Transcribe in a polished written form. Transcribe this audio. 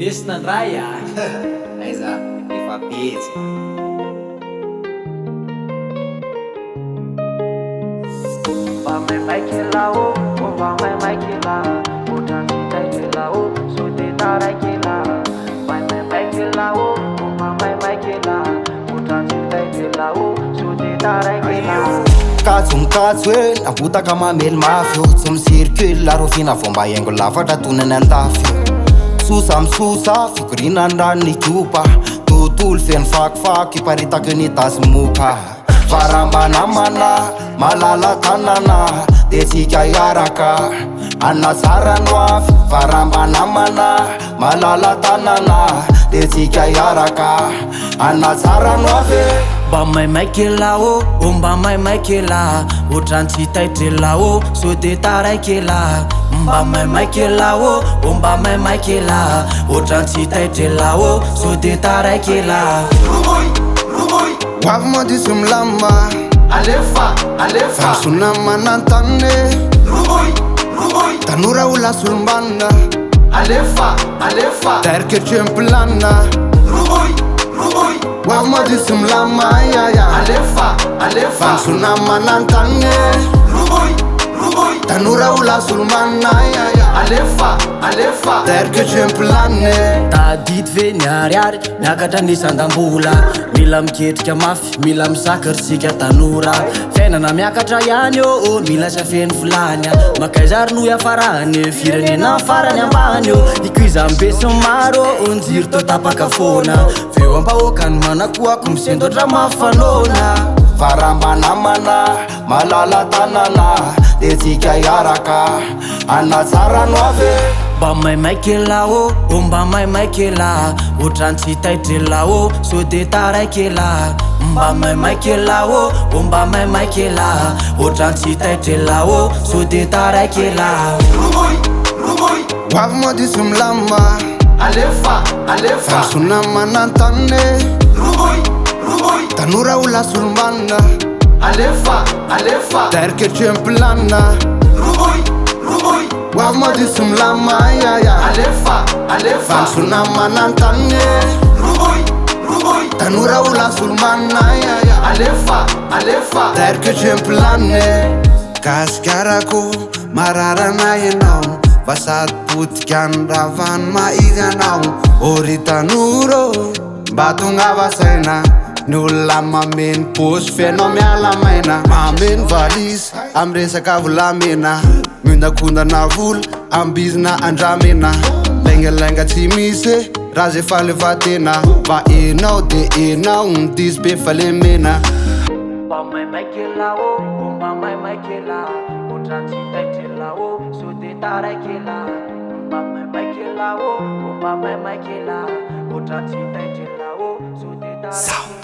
Desse na raia. Aiza, efa petsy. Vai mai kila o, vai mai kila. Utanzi tai kila o, so te tarai kila. Vai mai kila o, vai mai kila. Utanzi tai kila o, so te tarai kila. Katso nabotaka mamely mafy tsy misirikely larofina fomba haingo lafatra tonany andafy sosa misosa fikorina andrano ny kopa tontolo feno fakifaky iparitaky ny tasy moka varambanamana malala tanana de tsika iaraka anazara no afy varambanamana malala tanana de tsika iaraka anazara no afy Mba mai kela o, mba mai kela. Utransi tai trela o, so te tarai kela. Mba mai kela o, mba mai kela. Utransi tai trela o, so te tarai kela. Rumoi Wavy madiso milama Alefa Fansona manantane Rumoi Tanora ola solombanina Alefa Teriketry mipilana Rumoi Wavy madiso milama Alefa Fansona manantane Rumoi Tanora ola solombanina Alefa Teriketry mipilane Tadity ve niariary miakatra nisandam-bola mila miketrika mafy mila misakary sika tanora fiainana miakatra ihany o mila safeny volany makaizary no iafarany firenena farany ambany o ikiza mbesy maro onjiry to tapaka fona veo ampahoakany manakoako misendotra mafanona varambanamana malala tanana de tsika iaraka anazara no avy Mba mai kela o, mba mai kela. Utransi tai trela o, so te tarai kela. Mba mai kela o, mba mai kela. Utransi tai trela o, so te tarai kela. Rumoi Wavy madiso milama Alefa Fansona manantane Rumoi Tanora ola solombanina Alefa Teriketry mipilana Rumoi Wavy madiso milama Alefa Fansona manantane Rumoi Tanora ola solombanina Alefa Teriketry mipilane Kasikarako mararana ianao Vasady potika andravany maizy anao Ory tanoro mba tonga vasaina Ny olona mameny posy fenao miala maina Mameny valisy amy resaka volamena Miondakondana vola ambizina andramena Lengalenga tsy misy raha zay falefatena Va enao de enao nydisy be falemena Mba mai kela o, mba mai kela. Utransi tai trela o, so te tarai kela. Mba mai kela o, mba mai kela. Utransi tai trela o, so te tarai kela.